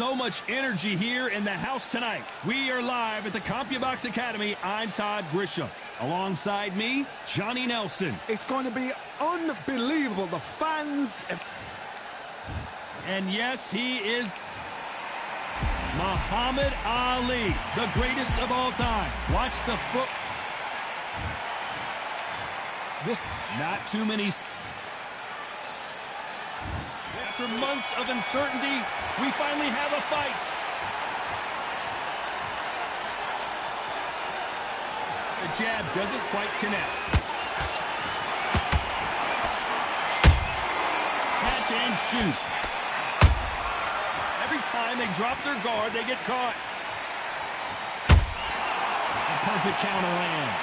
So much energy here in the house tonight. We are live at the CompuBox Academy. I'm Todd Grisham. Alongside me, Johnny Nelson. It's going to be unbelievable. The fans... And yes, he is Muhammad Ali, the greatest of all time. Watch the foot. Not too many. After months of uncertainty, we finally have a fight. The jab doesn't quite connect. Catch and shoot. Every time they drop their guard, they get caught. A perfect counter lands.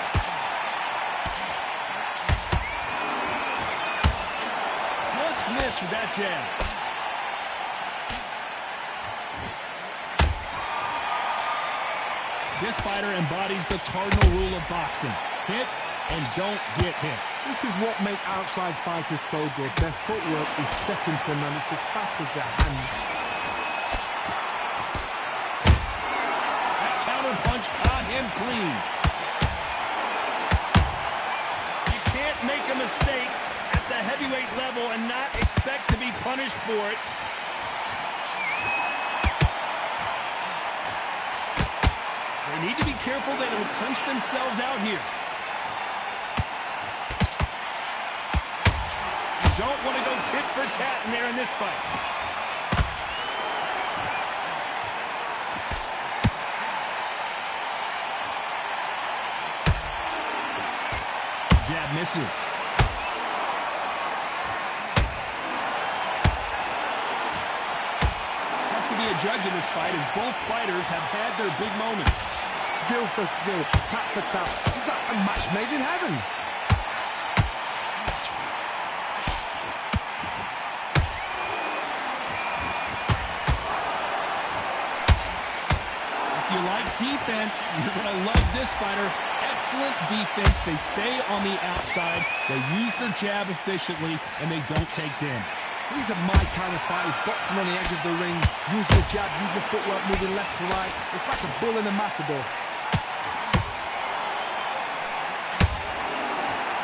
Just missed with that jab. This fighter embodies the cardinal rule of boxing. Hit and don't get hit. This is what makes outside fighters so good. Their footwork is second to none. It's as fast as their hands. Punch caught him clean. You can't make a mistake at the heavyweight level and not expect to be punished for it. They need to be careful they don't punch themselves out here. You don't want to go tit for tat in there in this fight. Jab misses. Tough to be a judge in this fight as both fighters have had their big moments. Skill for skill, tap for tap. Just like a match made in heaven. If you like defense, you're going to love this fighter. Excellent defense. They stay on the outside. They use their jab efficiently, and they don't take damage. These are my kind of fighters, boxing on the edge of the ring. Use the jab, use the footwork, moving left to right. It's like a bull in a matador.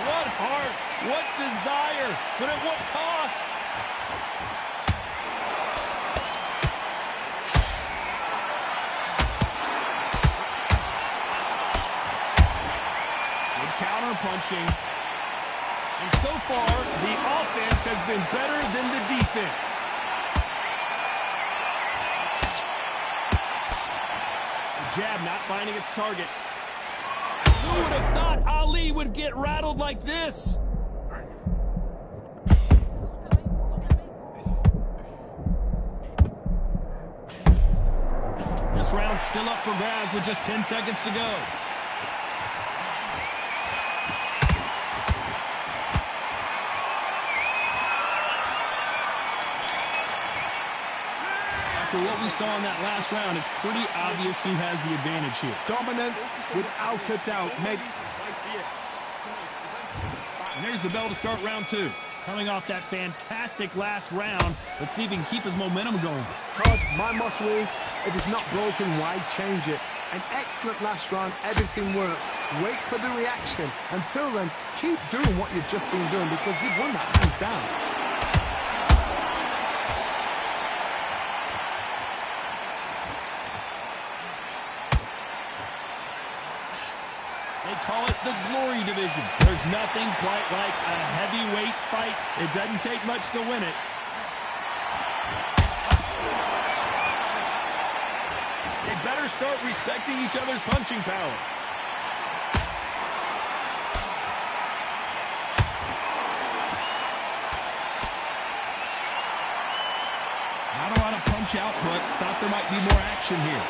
What heart, what desire, but at what cost? Punching. And so far, the offense has been better than the defense. The jab not finding its target. Who would have thought Ali would get rattled like this? This round's still up for grabs with just 10 seconds to go. After what we saw in that last round, it's pretty obvious who has the advantage here. Dominance, without a doubt. Maybe. And there's the bell to start round two. Coming off that fantastic last round, let's see if he can keep his momentum going. Todd, my motto is, if it's not broken, why change it? An excellent last round, everything works. Wait for the reaction. Until then, keep doing what you've just been doing because you've won that hands down. They call it the Glory Division. There's nothing quite like a heavyweight fight. It doesn't take much to win it. They better start respecting each other's punching power. Not a lot of punch output. Thought there might be more action here.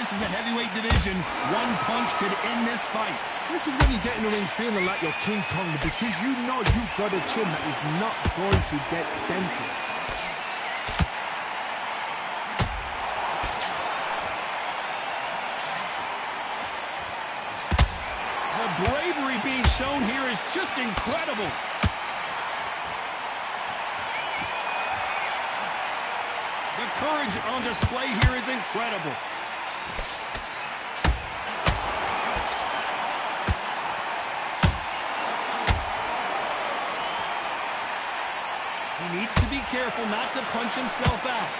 This is the heavyweight division. One punch could end this fight. This is when you get in the ring feeling like you're King Kong because you know you've got a chin that is not going to get dented. The bravery being shown here is just incredible. courage on display here is incredible. He needs to be careful not to punch himself out.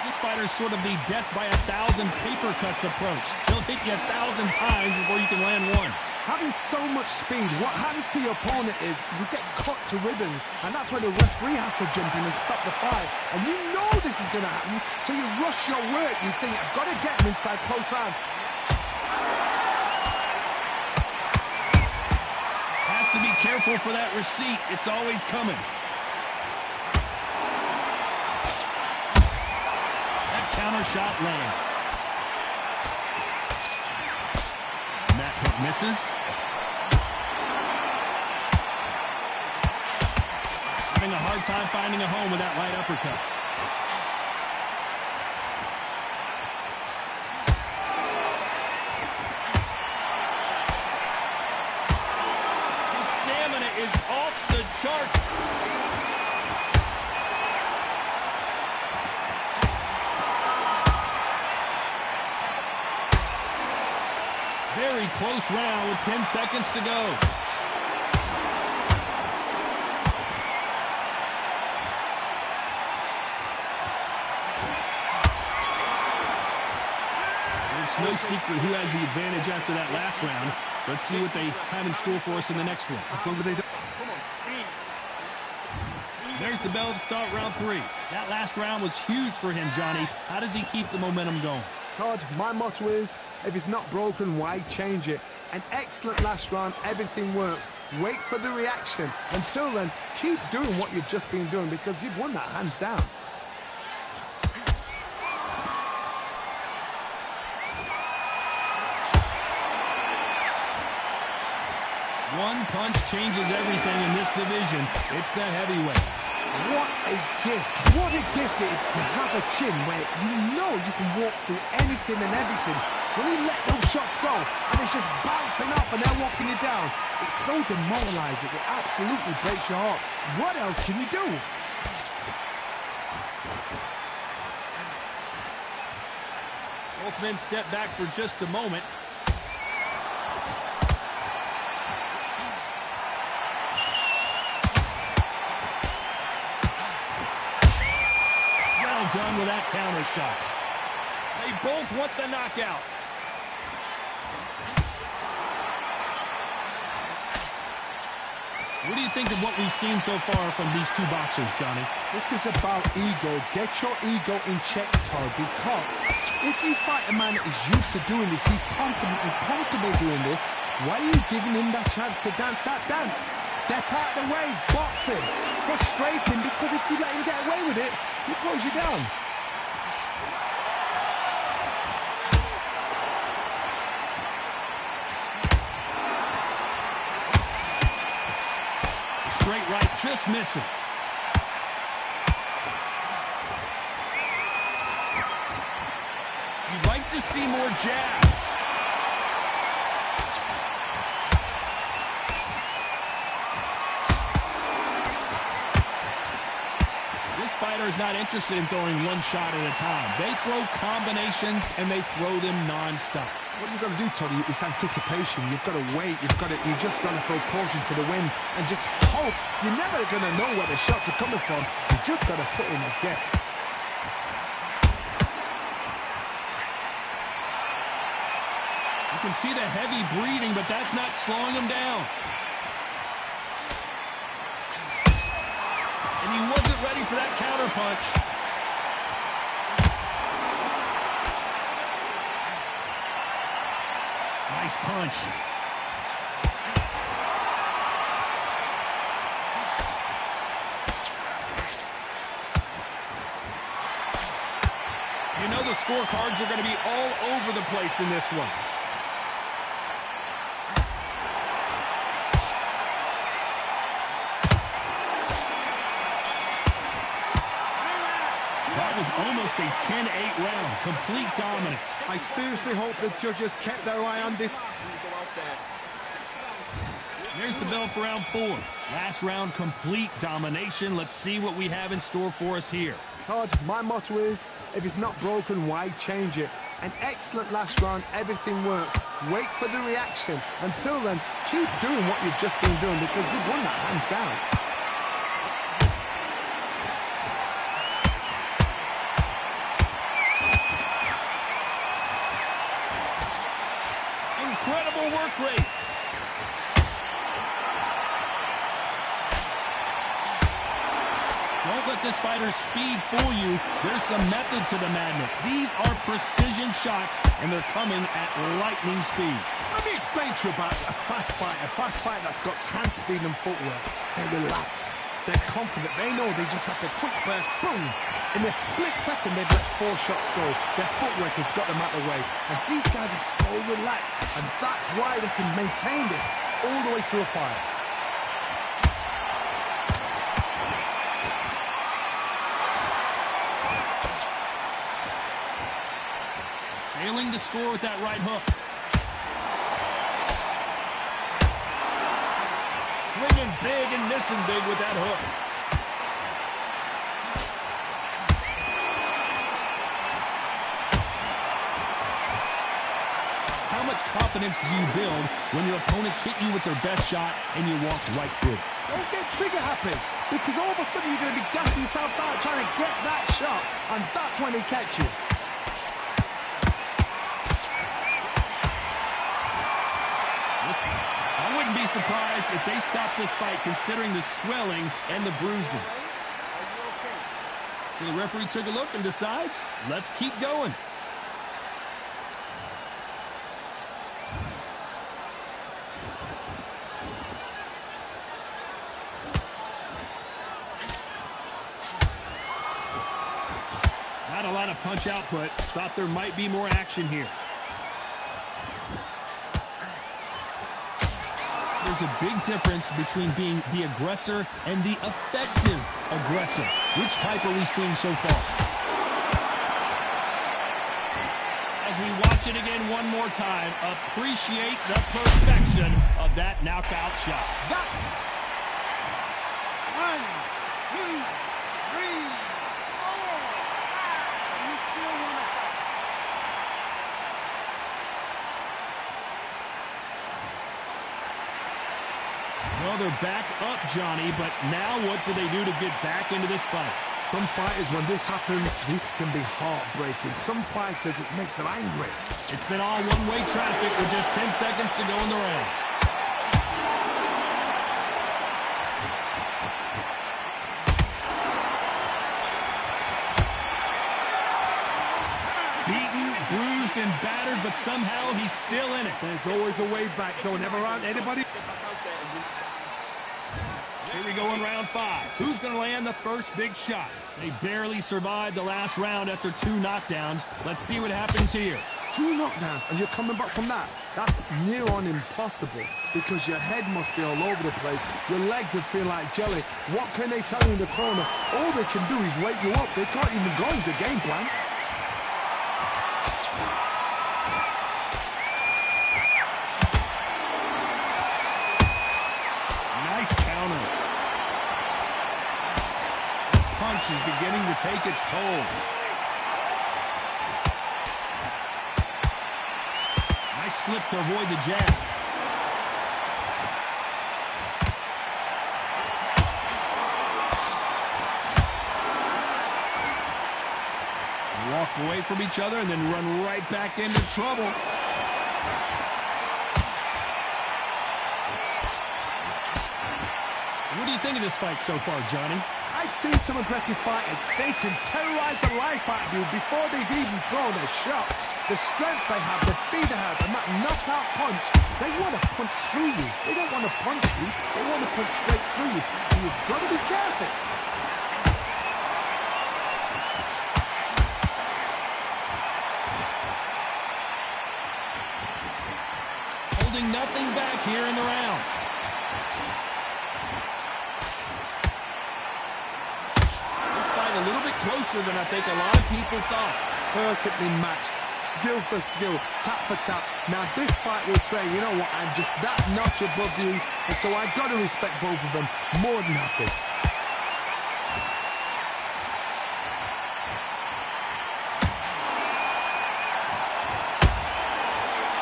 This fighter's sort of the death by 1,000 paper cuts approach. He'll hit you 1,000 times before you can land one. Having so much speed, what happens to your opponent is you get cut to ribbons, and that's where the referee has to jump in and stop the fight. And you know this is going to happen, so you rush your work. You think, I've got to get him inside close round. Has to be careful for that receipt. It's always coming. That counter shot lands. And that hook misses. Having a hard time finding a home with that light uppercut. His stamina is off the charts. Very close round with 10 seconds to go. No secret who has the advantage after that last round. Let's see what they have in store for us in the next one. There's the bell to start round 3. That last round was huge for him, Johnny. How does he keep the momentum going? Todd, my motto is, if it's not broken, why change it? An excellent last round, everything works. Wait for the reaction. Until then, keep doing what you've just been doing because you've won that hands down. One punch changes everything in this division. It's the heavyweights. What a gift. What a gift it is to have a chin where you know you can walk through anything and everything. When you let those shots go and it's just bouncing up and they're walking you down, it's so demoralizing. It absolutely breaks your heart. What else can you do? Both men step back for just a moment. Done with that counter shot. They both want the knockout. What do you think of what we've seen so far from these two boxers, Johnny? This is about ego. Get your ego in check, Todd, because if you fight a man that is used to doing this, he's confident and comfortable doing this, why are you giving him that chance to dance that dance? Step out the way, boxing. Frustrating because if you let him get away with it, he throws you down. Straight right just misses. You'd like to see more jabs. Fighter is not interested in throwing one shot at a time. They throw combinations and they throw them non-stop. What you've got to do, Tony, is anticipation. You've got to wait. You just got to throw caution to the wind and just hope. You're never going to know where the shots are coming from. You just got to put in a guess. You can see the heavy breathing, but that's not slowing him down. And he wasn't ready for that counter punch. Nice punch. You know the scorecards are going to be all over the place in this one. Almost a 10-8 round. Complete dominance. I seriously hope the judges kept their eye on this. There's the bell for round 4. Last round, complete domination. Let's see what we have in store for us here. Todd, my motto is, if it's not broken, why change it? An excellent last round, everything works. Wait for the reaction. Until then, keep doing what you've just been doing because you've won that hands down. Incredible work rate. Don't let this fighter's speed fool you. There's some method to the madness. These are precision shots, and they're coming at lightning speed. Let me explain to you about a fast fighter that's got hand speed and footwork. They're relaxed. They're confident. They know they just have to quick burst, boom. In a split second, they've let 4 shots go. Their footwork has got them out of the way. And these guys are so relaxed. And that's why they can maintain this all the way through a fight. Failing to score with that right hook. Swinging big and missing big with that hook. How much confidence do you build when your opponents hit you with their best shot and you walk right through? Don't get trigger happy, because all of a sudden you're going to be gassing yourself out trying to get that shot, and that's when they catch you. I wouldn't be surprised if they stopped this fight considering the swelling and the bruising. So the referee took a look and decides, let's keep going. Not a lot of punch output. Thought there might be more action here. There's a big difference between being the aggressor and the effective aggressor. Which type are we seeing so far? As we watch it again one more time, appreciate the perfection of that knockout shot. That. 1, 2, 3, 4. You still want to fight? Well, they're back up, Johnny, but now what do they do to get back into this fight? Some fighters, when this happens, this can be heartbreaking. Some fighters, it makes them angry. It's been all one-way traffic with just 10 seconds to go in the round. Beaten, bruised, and battered, but somehow he's still in it. There's always a way back. Don't ever round anybody. Here we go in round 5. Who's going to land the first big shot? They barely survived the last round after 2 knockdowns. Let's see what happens here. 2 knockdowns, and you're coming back from that. That's near on impossible, because your head must be all over the place. Your legs would feel like jelly. What can they tell you in the corner? All they can do is wake you up. They can't even go into game plan. Nice counter. Punch is beginning to take its toll. Nice slip to avoid the jab. Walk away from each other and then run right back into trouble. What do you think of this fight so far, Johnny? I've seen some aggressive fighters. They can terrorize the life out of you before they've even thrown a shot. The strength they have, the speed they have, and that knockout punch, they want to punch through you. They don't want to punch you. They want to punch straight through you. So you've got to be careful. Holding nothing back here in the round. A little bit closer than I think a lot of people thought. Perfectly matched. skill for skill, tap for tap. Now this fight will say, you know what, I'm just that notch above you, and so I've got to respect both of them more than happy.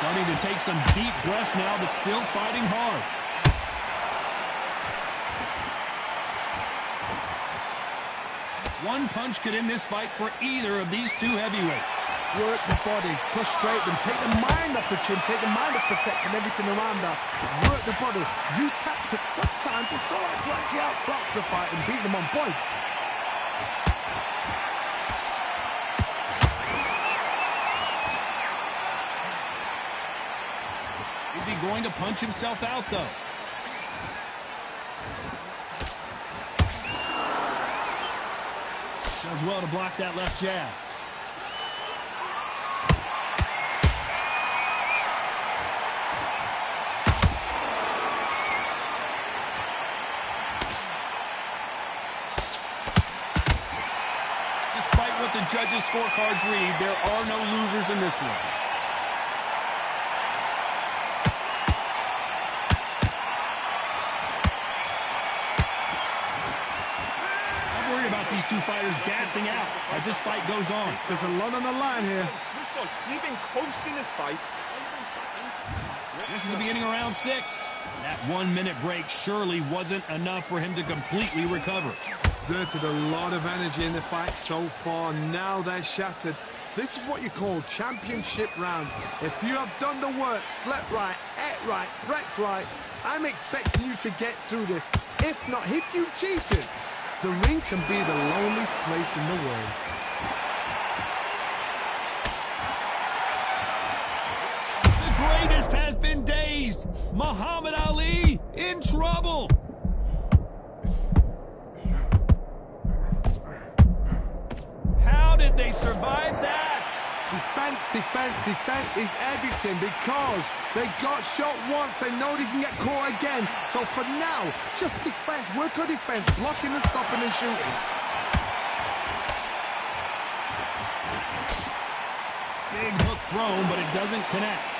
Starting to take some deep breaths now, but still fighting hard. One punch could end this fight for either of these two heavyweights. Work the body, frustrate them, take the mind off the chin, take the mind off protecting everything around that. Work the body, use tactics. Sometimes it's all right to actually outbox a fight and beat them on points. Is he going to punch himself out, though? Does well to block that left jab. Despite what the judges' scorecards read, there are no losers in this one. These two fighters gassing out as this fight goes on. There's a lot on the line here. You've been coasting this fight. This is the beginning of round 6. That 1 minute break surely wasn't enough for him to completely recover. Exerted a lot of energy in the fight so far. Now they're shattered. This is what you call championship rounds. If you have done the work, slept right, ate right, prepped right, I'm expecting you to get through this. If not, if you've cheated, the ring can be the loneliest place in the world. The greatest has been dazed. Muhammad Ali in trouble. How did they survive that? Defense, defense, defense is everything because they got shot once. They know they can get caught again. So for now, just defense. Work on defense, blocking and stopping and shooting. Big hook thrown, but it doesn't connect.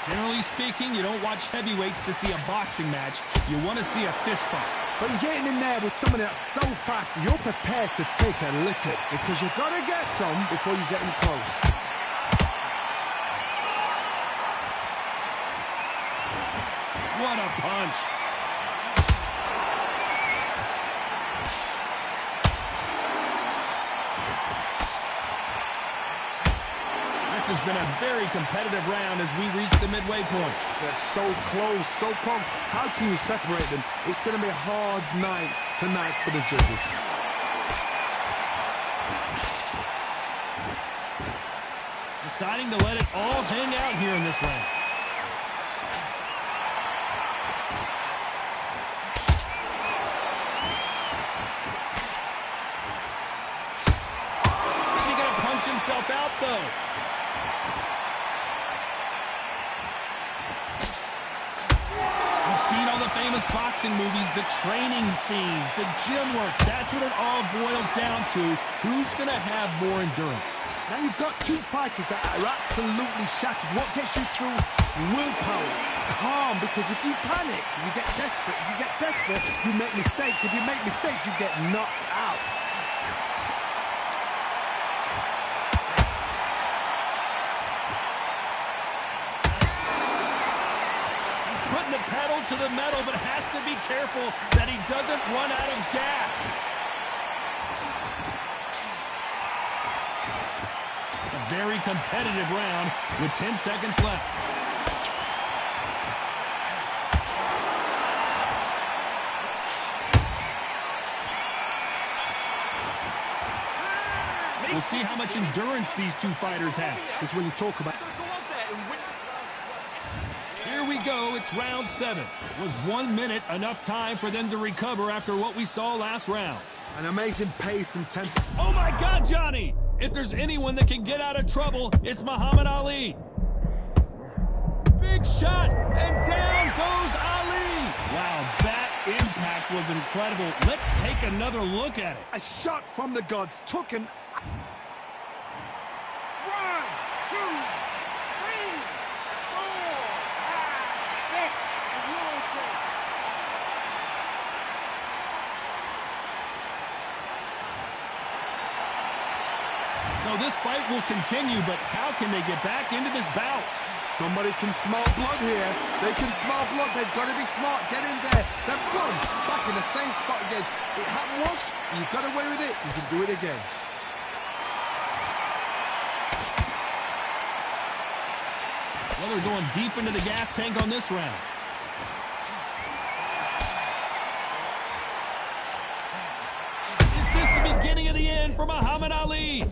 Generally speaking, you don't watch heavyweights to see a boxing match. You want to see a fist fight. So you're getting in there with someone that's so fast, you're prepared to take a licking because you've got to get some before you get in close. What a punch. This has been a very competitive round as we reach the midway point. They're so close, so close. How can you separate them? It's going to be a hard night tonight for the judges. Deciding to let it all hang out here in this round. Is he going to punch himself out, though? Seen all the famous boxing movies, the training scenes, the gym work. That's what it all boils down to. Who's going to have more endurance? Now you've got two fighters that are absolutely shattered. What gets you through? Willpower. Calm, because if you panic, you get desperate. If you get desperate, you make mistakes. If you make mistakes, you get knocked out. The pedal to the metal, but has to be careful that he doesn't run out of gas. A very competitive round with 10 seconds left. We'll see how much endurance these two fighters have. This is when you talk about... Here we go, it's round 7. Was 1 minute enough time for them to recover after what we saw last round? An amazing pace and tempo. Oh my God, Johnny! If there's anyone that can get out of trouble, it's Muhammad Ali. Big shot, and down goes Ali. Wow, that was incredible. Let's take another look at it. A shot from the gods took an... 1, 2, 3, 4, 5, 6, and you're okay. So this fight will continue, but how can they get back into this bout? Somebody can smell blood here. They can smell blood. They've got to be smart. Get in there. Then boom, back in the same spot again. It happened once. You got away with it. You can do it again. Well, they're going deep into the gas tank on this round. Is this the beginning of the end for Muhammad Ali?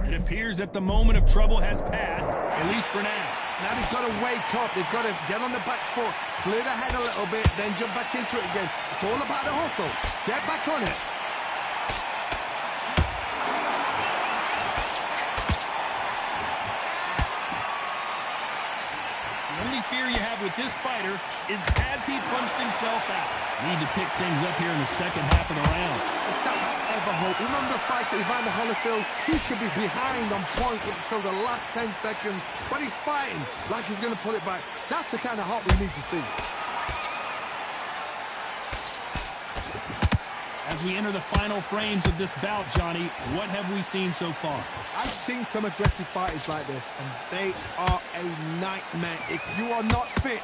It appears that the moment of trouble has passed, at least for now. Now they've got to wake up. They've got to get on the back foot, clear the head a little bit, then jump back into it again. It's all about the hustle. Get back on it. The only fear you have with this fighter is has he punched himself out? Need to pick things up here in the second half of the round. It's that ever hope. Remember the fight at Evander Holyfield? He should be behind on points up until the last 10 seconds, but he's fighting like he's going to pull it back. That's the kind of heart we need to see. As we enter the final frames of this bout, Johnny, what have we seen so far? I've seen some aggressive fighters like this, and they are a nightmare. If you are not fit,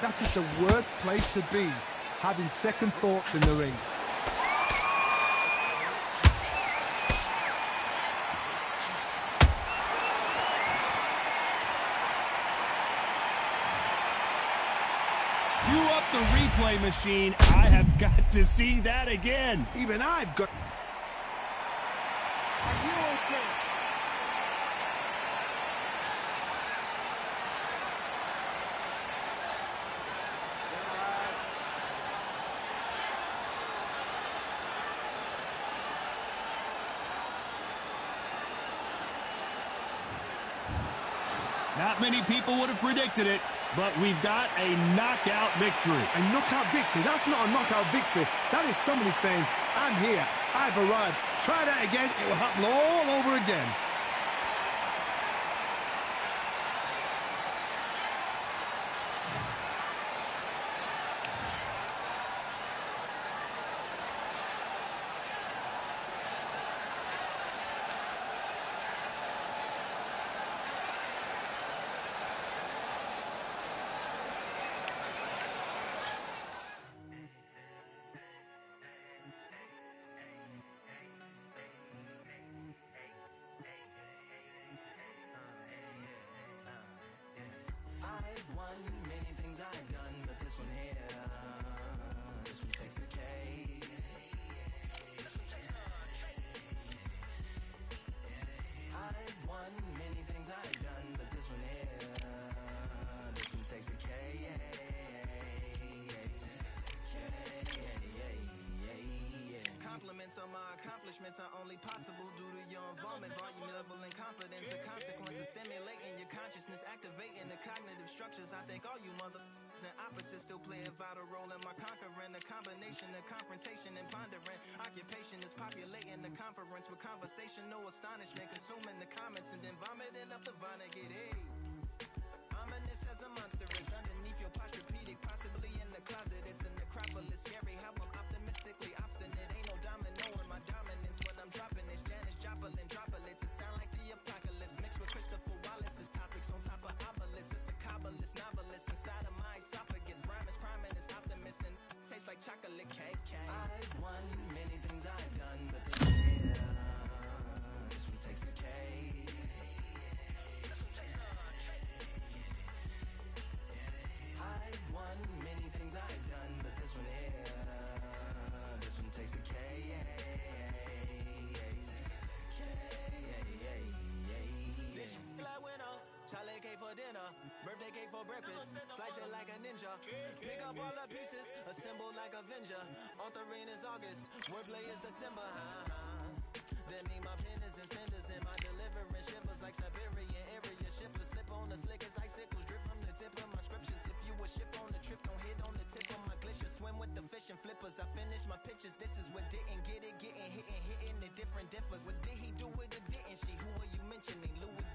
that is the worst place to be, having second thoughts in the ring. Cue up the replay machine. I have got to see that again. Even I've got... Are you okay? Not many people would have predicted it, but we've got a knockout victory. A knockout victory? That's not a knockout victory. That is somebody saying, I'm here, I've arrived. Try that again, it will happen all over again. I've won many things I've done, but this one here, this one takes the cake. I've won many things I've done, but this one here, this one takes the cake. Compliments on my accomplishments are only possible due to your involvement, volume, level, and confidence. The consequences stimulating your consciousness, activating the cognitive structures. I think all you and opposites still play a vital role in my conquering. The combination of confrontation and pondering. Occupation is populating the conference with conversation, no astonishment. Consuming the comments and then vomiting up the vinegar. Hey, ominous as a monster is underneath your posturepedic, possibly in the closet. It's a necropolis, scary how I'm optimistically obstinate. Ain't no domino in my dominance when I'm dropping this. Janis Joplin droplets. It sound like the apocalypse mixed with Christopher Wallace's topics on top of obelisks. It's a kabbalist novelist inside of my esophagus. Rhyme is crime and it's optimist and tastes like chocolate cake. I've won many things I've done, but this one here, this one takes the cake. I've won many things I've done, but this one here, this one takes the cake. Charlie cake for dinner, birthday cake for breakfast. Slice it like a ninja. Pick up all the pieces, assemble like Avenger. Authoring is August, wordplay is December. Then need my pennants and cinders in my deliverance shivers like Siberian area shippers. Slip on the slick as icicles, drip from the tip of my scriptures. If you a didn't get it, getting hit and hitting the different differs. What did he do with it, didn't she? Who are you mentioning? Louis